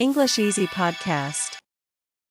English Easy Podcast.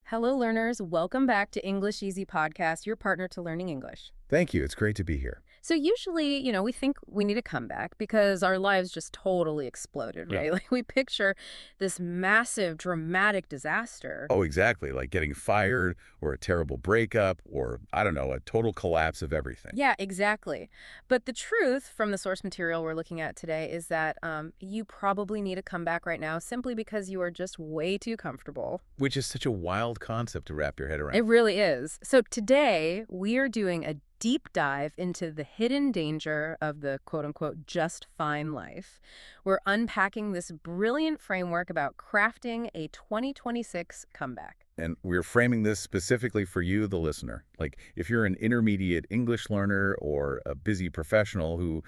Hello, learners. Welcome back to English Easy Podcast, your partner to learning English. Thank you. It's great to be here. So usually, we think we need a comeback because our lives just totally exploded, right? Yeah. Like we picture this massive, dramatic disaster. Oh, exactly. Like getting fired or a terrible breakup or, I don't know, a total collapse of everything. Yeah, exactly. But the truth from the source material we're looking at today is that you probably need a comeback right now simply because you are just way too comfortable. Which is such a wild concept to wrap your head around. It really is. So today we are doing a deep dive into the hidden danger of the quote-unquote just fine life. We're unpacking this brilliant framework about crafting a 2026 comeback. And we're framing this specifically for you, the listener. Like if you're an intermediate English learner or a busy professional who,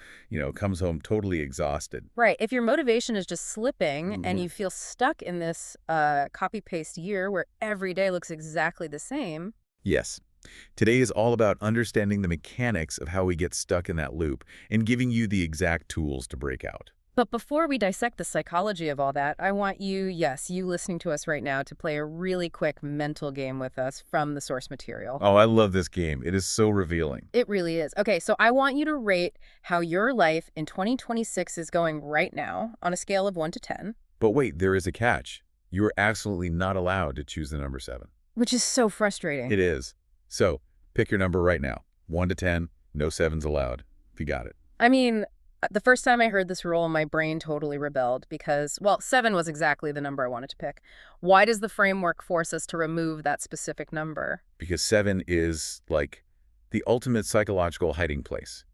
comes home totally exhausted. Right. If your motivation is just slipping and you feel stuck in this copy-paste year where every day looks exactly the same. Yes. Today is all about understanding the mechanics of how we get stuck in that loop and giving you the exact tools to break out. But before we dissect the psychology of all that, I want you, yes, you listening to us right now, to play a really quick mental game with us from the source material. Oh, I love this game. It is so revealing. It really is. Okay, so I want you to rate how your life in 2026 is going right now on a scale of 1 to 10. But wait, there is a catch. You are absolutely not allowed to choose the number 7. Which is so frustrating. It is. So pick your number right now. 1 to 10, no 7s allowed, if you got it. I mean, the first time I heard this rule, my brain totally rebelled because, well, 7 was exactly the number I wanted to pick. Why does the framework force us to remove that specific number? Because 7 is like the ultimate psychological hiding place.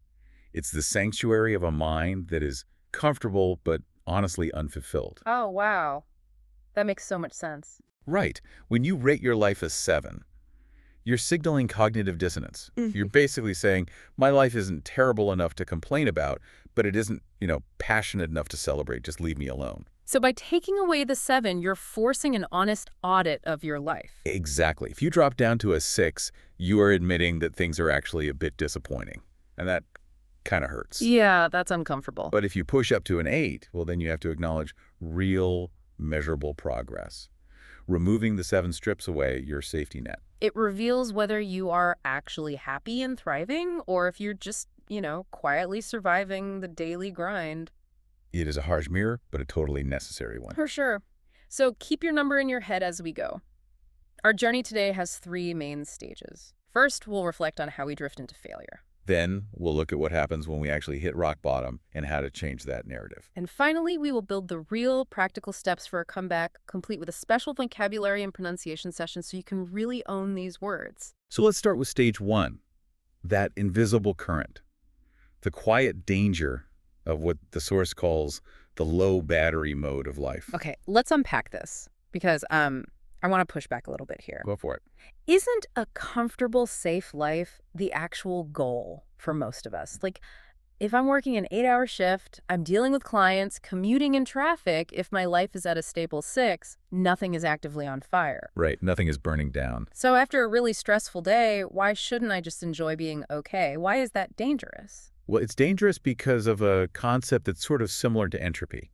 It's the sanctuary of a mind that is comfortable but honestly unfulfilled. Oh, wow. That makes so much sense. Right. When you rate your life a 7, you're signaling cognitive dissonance. You're basically saying, my life isn't terrible enough to complain about, but it isn't, passionate enough to celebrate. Just leave me alone. So by taking away the 7, you're forcing an honest audit of your life. Exactly. If you drop down to a 6, you are admitting that things are actually a bit disappointing. And that kind of hurts. Yeah, that's uncomfortable. But if you push up to an 8, well, then you have to acknowledge real, measurable progress. Removing the 7 strips away your safety net. It reveals whether you are actually happy and thriving or if you're just, quietly surviving the daily grind. It is a harsh mirror, but a totally necessary one. For sure. So keep your number in your head as we go. Our journey today has 3 main stages. First, we'll reflect on how we drift into failure. Then we'll look at what happens when we actually hit rock bottom and how to change that narrative. And finally, we will build the real practical steps for a comeback, complete with a special vocabulary and pronunciation session so you can really own these words. So let's start with stage 1, that invisible current, the quiet danger of what the source calls the low battery mode of life. Okay, let's unpack this because I want to push back a little bit here. Go for it. Isn't a comfortable, safe life the actual goal for most of us? Like, if I'm working an 8-hour shift, I'm dealing with clients, commuting in traffic, if my life is at a stable 6, nothing is actively on fire. Right. Nothing is burning down. So after a really stressful day, why shouldn't I just enjoy being okay? Why is that dangerous? Well, it's dangerous because of a concept that's sort of similar to entropy.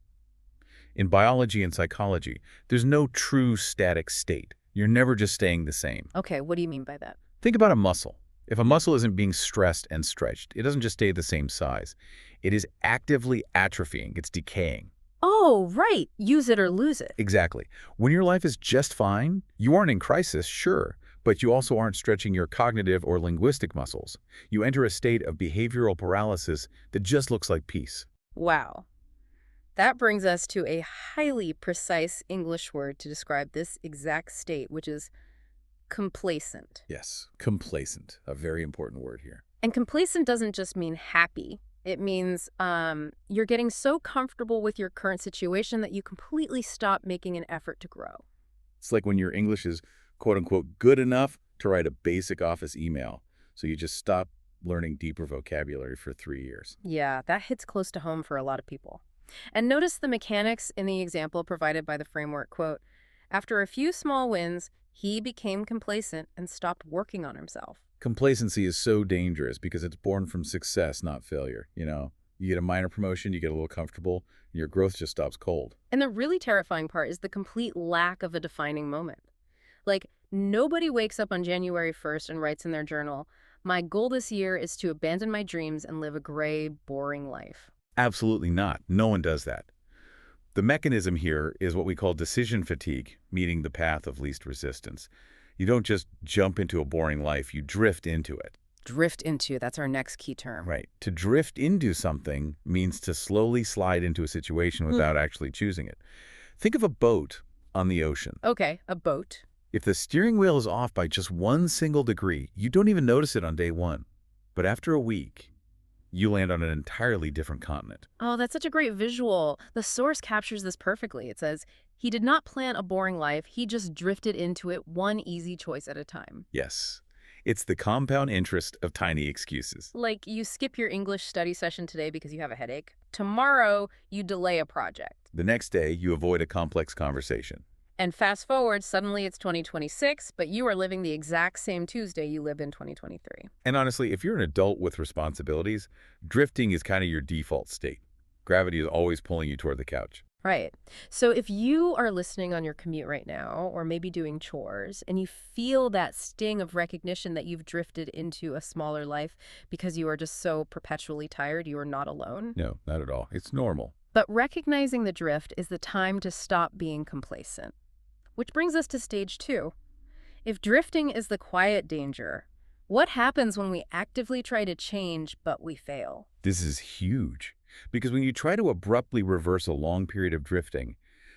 In biology and psychology, there's no true static state. You're never just staying the same. Okay, what do you mean by that? Think about a muscle. If a muscle isn't being stressed and stretched, it doesn't just stay the same size. It is actively atrophying. It's decaying. Oh, right. Use it or lose it. Exactly. When your life is just fine, you aren't in crisis, sure, but you also aren't stretching your cognitive or linguistic muscles. You enter a state of behavioral paralysis that just looks like peace. Wow. That brings us to a highly precise English word to describe this exact state, which is complacent. Yes, complacent, a very important word here. And complacent doesn't just mean happy. It means you're getting so comfortable with your current situation that you completely stop making an effort to grow. It's like when your English is quote-unquote good enough to write a basic office email, so you just stop learning deeper vocabulary for 3 years. Yeah, that hits close to home for a lot of people. And notice the mechanics in the example provided by the framework, quote, after a few small wins, he became complacent and stopped working on himself. Complacency is so dangerous because it's born from success, not failure, You get a minor promotion, you get a little comfortable, and your growth just stops cold. And the really terrifying part is the complete lack of a defining moment. Like, nobody wakes up on January 1st and writes in their journal, "My goal this year is to abandon my dreams and live a gray, boring life." Absolutely not. No one does that. The mechanism here is what we call decision fatigue, meeting the path of least resistance. You don't just jump into a boring life, you drift into it. Drift into, that's our next key term. Right. To drift into something means to slowly slide into a situation without actually choosing it. Think of a boat on the ocean. Okay, a boat. If the steering wheel is off by just 1 degree, you don't even notice it on day one. But after a week, you land on an entirely different continent. Oh, that's such a great visual. The source captures this perfectly. It says, he did not plan a boring life, he just drifted into it one easy choice at a time. Yes. It's the compound interest of tiny excuses. Like, you skip your English study session today because you have a headache. Tomorrow, you delay a project. The next day, you avoid a complex conversation. And fast forward, suddenly it's 2026, but you are living the exact same Tuesday you lived in 2023. And honestly, if you're an adult with responsibilities, drifting is kind of your default state. Gravity is always pulling you toward the couch. Right. So if you are listening on your commute right now, or maybe doing chores, and you feel that sting of recognition that you've drifted into a smaller life because you are just so perpetually tired, you are not alone. No, not at all. It's normal. But recognizing the drift is the time to stop being complacent. Which brings us to stage 2. If drifting is the quiet danger, what happens when we actively try to change but we fail? This is huge. Because when you try to abruptly reverse a long period of drifting,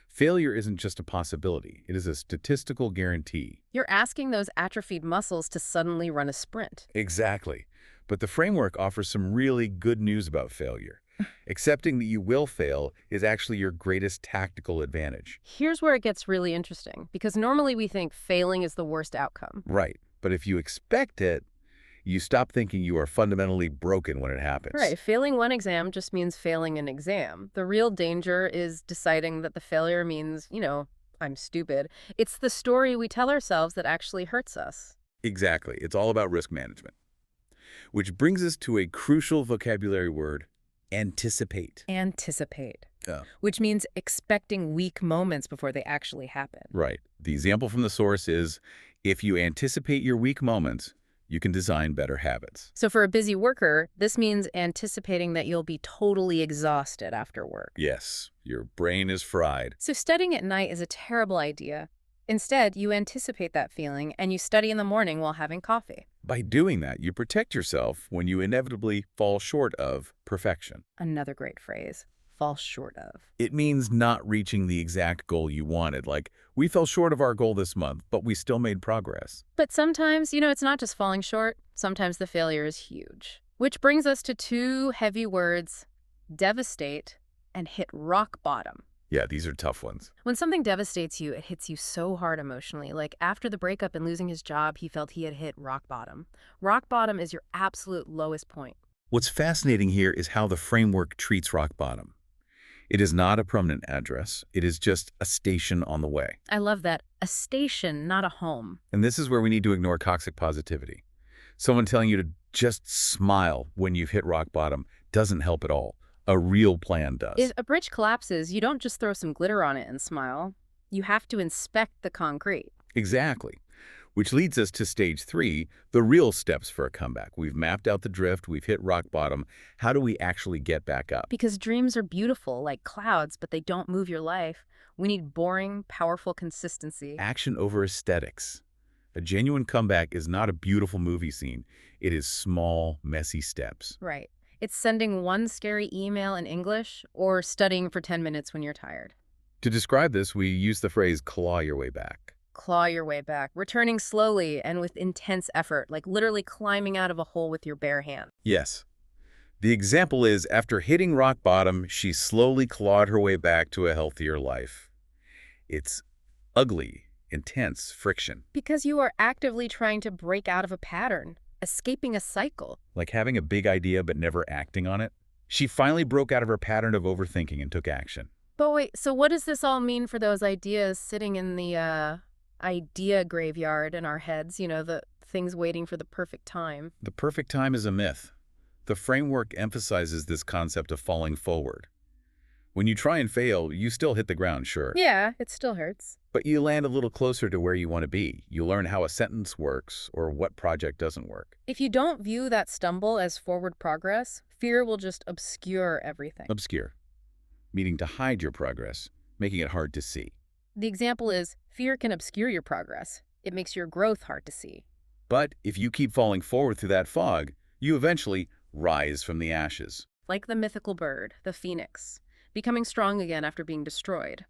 failure isn't just a possibility. It is a statistical guarantee. You're asking those atrophied muscles to suddenly run a sprint. Exactly. But the framework offers some really good news about failure. Accepting that you will fail is actually your greatest tactical advantage. Here's where it gets really interesting, because normally we think failing is the worst outcome. Right. But if you expect it, you stop thinking you are fundamentally broken when it happens. Right. Failing one exam just means failing an exam. The real danger is deciding that the failure means, I'm stupid. It's the story we tell ourselves that actually hurts us. Exactly. It's all about risk management. Which brings us to a crucial vocabulary word, anticipate. Anticipate. Yeah. Which means expecting weak moments before they actually happen. Right. The example from the source is, if you anticipate your weak moments, you can design better habits. So for a busy worker, this means anticipating that you'll be totally exhausted after work. Yes, your brain is fried. So studying at night is a terrible idea. Instead, you anticipate that feeling and you study in the morning while having coffee. By doing that, you protect yourself when you inevitably fall short of perfection. Another great phrase. Fall short of. It means not reaching the exact goal you wanted. Like, we fell short of our goal this month, but we still made progress. But sometimes, it's not just falling short. Sometimes the failure is huge. Which brings us to 2 heavy words, devastate and hit rock bottom. Yeah, these are tough ones. When something devastates you, it hits you so hard emotionally. Like after the breakup and losing his job, he felt he had hit rock bottom. Rock bottom is your absolute lowest point. What's fascinating here is how the framework treats rock bottom. It is not a permanent address. It is just a station on the way. I love that. A station, not a home. And this is where we need to ignore toxic positivity. Someone telling you to just smile when you've hit rock bottom doesn't help at all. A real plan does. If a bridge collapses, you don't just throw some glitter on it and smile. You have to inspect the concrete. Exactly. Which leads us to stage 3, the real steps for a comeback. We've mapped out the drift, we've hit rock bottom. How do we actually get back up? Because dreams are beautiful, like clouds, but they don't move your life. We need boring, powerful consistency. Action over aesthetics. A genuine comeback is not a beautiful movie scene. It is small, messy steps. Right. It's sending one scary email in English or studying for 10 minutes when you're tired. To describe this, we use the phrase claw your way back. Claw your way back, returning slowly and with intense effort, like literally climbing out of a hole with your bare hand. Yes. The example is, after hitting rock bottom, she slowly clawed her way back to a healthier life. It's ugly, intense friction. Because you are actively trying to break out of a pattern, escaping a cycle. Like having a big idea but never acting on it. She finally broke out of her pattern of overthinking and took action. But wait, so what does this all mean for those ideas sitting in the idea graveyard in our heads, the things waiting for the perfect time? The perfect time is a myth. The framework emphasizes this concept of falling forward. When you try and fail, you still hit the ground, sure. Yeah, it still hurts. But you land a little closer to where you want to be. You learn how a sentence works or what project doesn't work. If you don't view that stumble as forward progress, fear will just obscure everything. Obscure, meaning to hide your progress, making it hard to see. The example is, fear can obscure your progress. It makes your growth hard to see. But if you keep falling forward through that fog, you eventually rise from the ashes. Like the mythical bird, the phoenix, becoming strong again after being destroyed.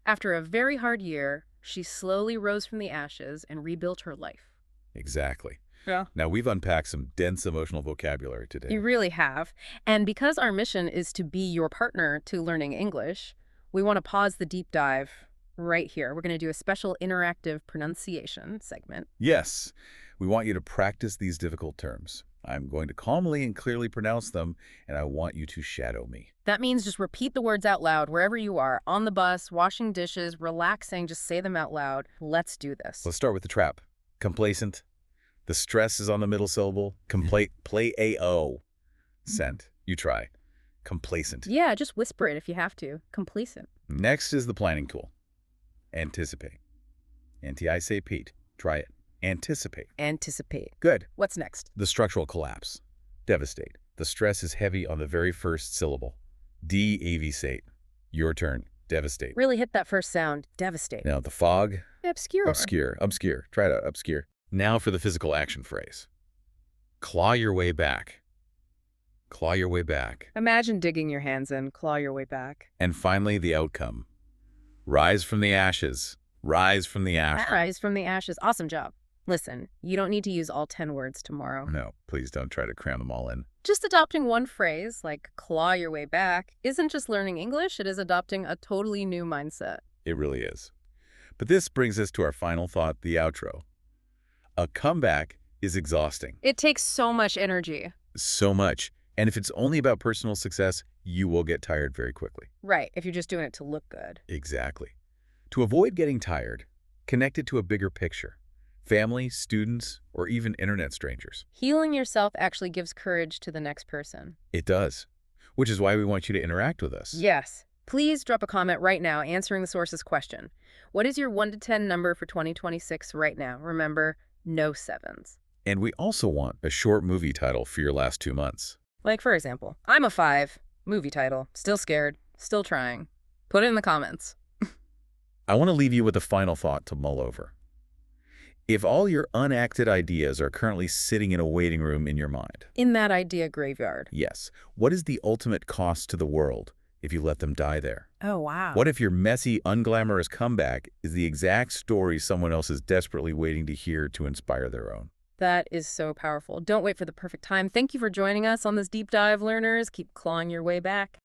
After a very hard year, she slowly rose from the ashes and rebuilt her life. Exactly. Yeah. Now, we've unpacked some dense emotional vocabulary today. You really have. And because our mission is to be your partner to learning English, we want to pause the deep dive right here. We're going to do a special interactive pronunciation segment. Yes, we want you to practice these difficult terms. I'm going to calmly and clearly pronounce them, and I want you to shadow me. That means just repeat the words out loud wherever you are, on the bus, washing dishes, relaxing, just say them out loud. Let's do this. Let's start with the trap. Complacent. The stress is on the middle syllable. Play-A-O. Scent. You try. Complacent. Yeah, just whisper it if you have to. Complacent. Next is the planning tool. Anticipate. Anti-I-say-Pete. Try it. Anticipate. Anticipate. Good. What's next? The structural collapse. Devastate. The stress is heavy on the very first syllable. De-avicate. Your turn. Devastate. Really hit that first sound. Devastate. Now the fog. Obscure. Obscure. Obscure. Try to obscure. Now for the physical action phrase. Claw your way back. Claw your way back. Imagine digging your hands in, claw your way back. And finally, the outcome. Rise from the ashes. Rise from the ashes. Rise from the ashes. Awesome job. Listen, you don't need to use all 10 words tomorrow. No, please don't try to cram them all in. Just adopting one phrase, like claw your way back, isn't just learning English, it is adopting a totally new mindset. It really is. But this brings us to our final thought, the outro. A comeback is exhausting. It takes so much energy. So much. And if it's only about personal success, you will get tired very quickly. Right, if you're just doing it to look good. Exactly. To avoid getting tired, connect it to a bigger picture. Family, students, or even internet strangers. Healing yourself actually gives courage to the next person. It does. Which is why we want you to interact with us. Yes. Please drop a comment right now answering the source's question. What is your 1 to 10 number for 2026 right now? Remember, no sevens. And we also want a short movie title for your last 2 months. Like, for example, I'm a 5. Movie title. Still scared. Still trying. Put it in the comments. I want to leave you with a final thought to mull over. If all your unacted ideas are currently sitting in a waiting room in your mind, In that idea graveyard. yes, what is the ultimate cost to the world if you let them die there? Oh, wow. What if your messy, unglamorous comeback is the exact story someone else is desperately waiting to hear to inspire their own? That is so powerful. Don't wait for the perfect time. Thank you for joining us on this deep dive, learners. Keep clawing your way back.